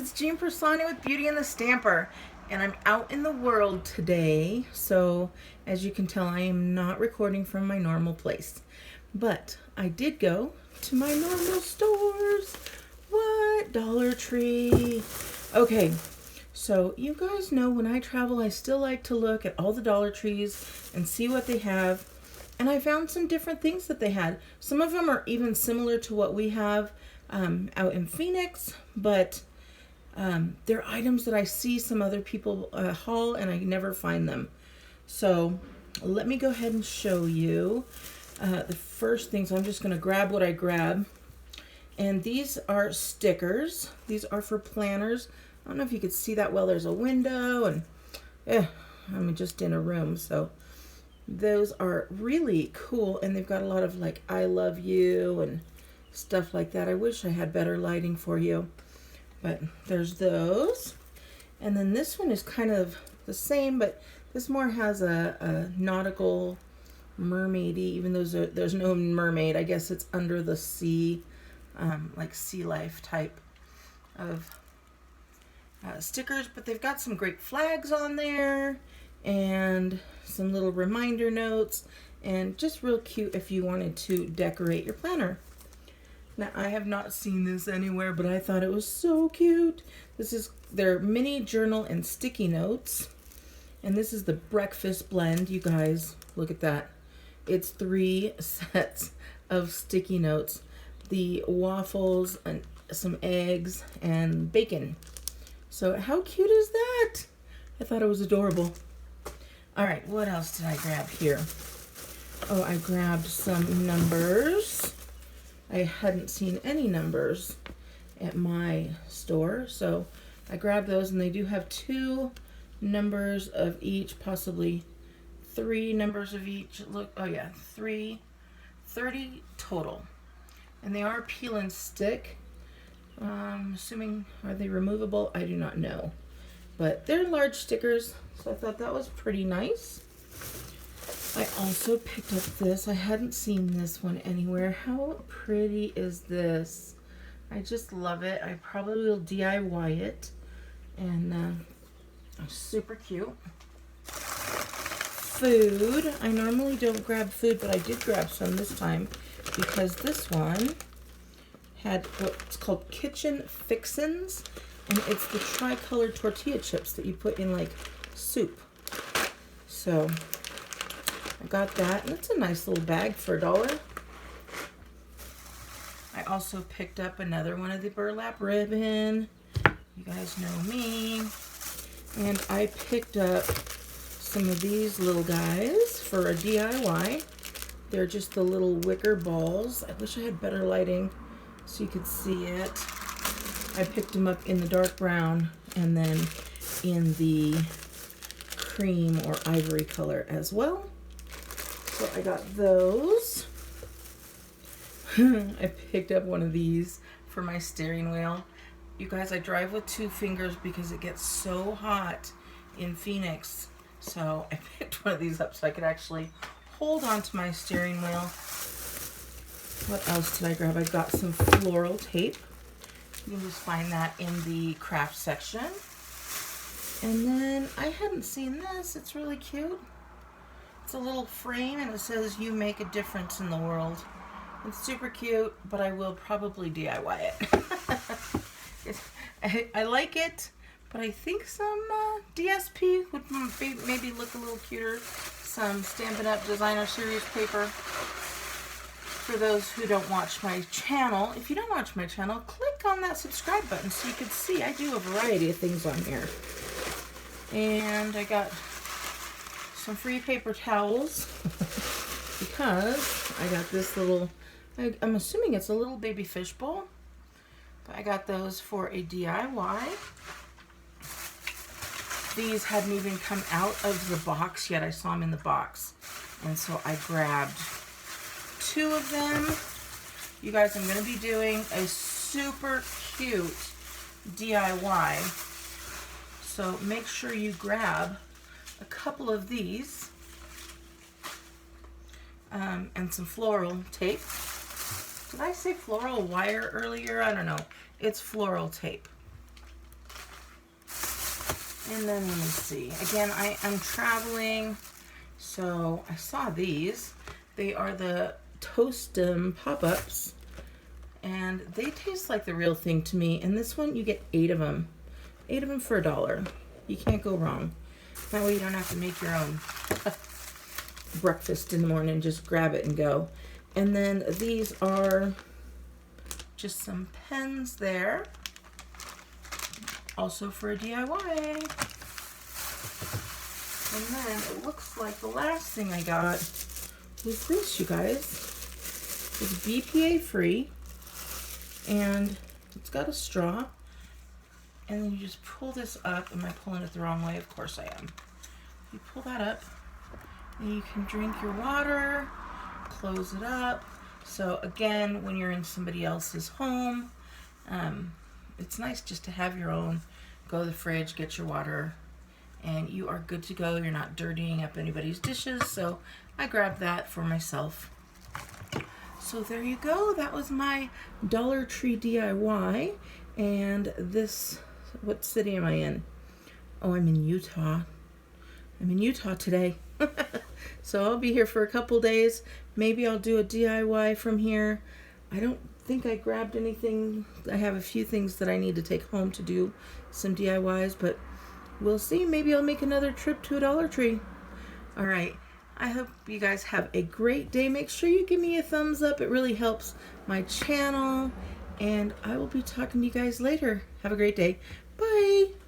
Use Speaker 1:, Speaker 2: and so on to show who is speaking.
Speaker 1: it's Jean Piersanti with Beauty and the Stamper, and I'm out in the world today, so as you can tell, I am not recording from my normal place, but I did go to my normal stores. What? Dollar Tree. Okay, so you guys know when I travel, I still like to look at all the Dollar Trees and see what they have, and I found some different things that they had. Some of them are even similar to what we have out in Phoenix, but they're items that I see some other people haul and I never find them. So let me go ahead and show you the first thing. So I'm just going to grab what I grab. And these are stickers. These are for planners. I don't know if you could see that well. There's a window and I'm just in a room. So those are really cool. And they've got a lot of like, I love you and stuff like that. I wish I had better lighting for you. But there's those. And then this one is kind of the same, but this more has a nautical mermaidy, even though there's no mermaid. I guess it's under the sea, like sea life type of stickers. But they've got some great flags on there and some little reminder notes. And just real cute if you wanted to decorate your planner. Now, I have not seen this anywhere, but I thought it was so cute. This is their mini journal and sticky notes. And this is the breakfast blend, you guys. Look at that. It's 3 sets of sticky notes. The waffles and some eggs and bacon. So how cute is that? I thought it was adorable. All right, what else did I grab here? Oh, I grabbed some numbers. I hadn't seen any numbers at my store, so I grabbed those, and they do have 2 numbers of each, possibly 3 numbers of each. Look, oh yeah, 30 total. And they are peel and stick. Assuming, are they removable? I do not know. But they're large stickers, so I thought that was pretty nice. I also picked up this. I hadn't seen this one anywhere. How pretty is this? I just love it. I probably will DIY it. And super cute. Food. I normally don't grab food, but I did grab some this time because this one had what's called kitchen fixins. And it's the tri-colored tortilla chips that you put in like soup. So I got that, and it's a nice little bag for $1. I also picked up another one of the burlap ribbon. You guys know me. And I picked up some of these little guys for a DIY. They're just the little wicker balls. I wish I had better lighting so you could see it. I picked them up in the dark brown and then in the cream or ivory color as well. So I got those. I picked up one of these for my steering wheel. You guys, I drive with 2 fingers because it gets so hot in Phoenix. So I picked one of these up so I could actually hold on to my steering wheel. What else did I grab? I got some floral tape. You can just find that in the craft section. And then I hadn't seen this. It's really cute. It's a little frame and it says, "You make a difference in the world." It's super cute, but I will probably DIY it. I like it, but I think some DSP would maybe look a little cuter. Some Stampin' Up! Designer Series paper. For those who don't watch my channel, if you don't watch my channel, click on that subscribe button so you can see I do a variety of things on here. And I got some free paper towels because I got this little, I'm assuming it's a little baby fish bowl. But I got those for a DIY. These hadn't even come out of the box yet. I saw them in the box. And so I grabbed 2 of them. You guys, I'm going to be doing a super cute DIY. So make sure you grab a couple of these and some floral tape. Did I say floral wire earlier? I don't know. It's floral tape. And then let me see. Again, I'm traveling, so I saw these. They are the Toastum pop-ups, and they taste like the real thing to me. And this one, you get 8 of them. 8 of them for $1. You can't go wrong. That way you don't have to make your own breakfast in the morning. Just grab it and go. And then these are just some pens there. Also for a DIY. And then it looks like the last thing I got was this, you guys. It's BPA free. And it's got a straw. And then you just pull this up. Am I pulling it the wrong way? Of course I am. You pull that up. And you can drink your water. Close it up. So again, when you're in somebody else's home, it's nice just to have your own. Go to the fridge, get your water, and you are good to go. You're not dirtying up anybody's dishes. So I grabbed that for myself. So there you go. That was my Dollar Tree DIY. And this, what city am I in? Oh, I'm in Utah. I'm in Utah today. So I'll be here for a couple days. Maybe I'll do a DIY from here. I don't think I grabbed anything. I have a few things that I need to take home to do some DIYs, but we'll see. Maybe I'll make another trip to a Dollar Tree. All right. I hope you guys have a great day. Make sure you give me a thumbs up. It really helps my channel. And I will be talking to you guys later. Have a great day. Bye.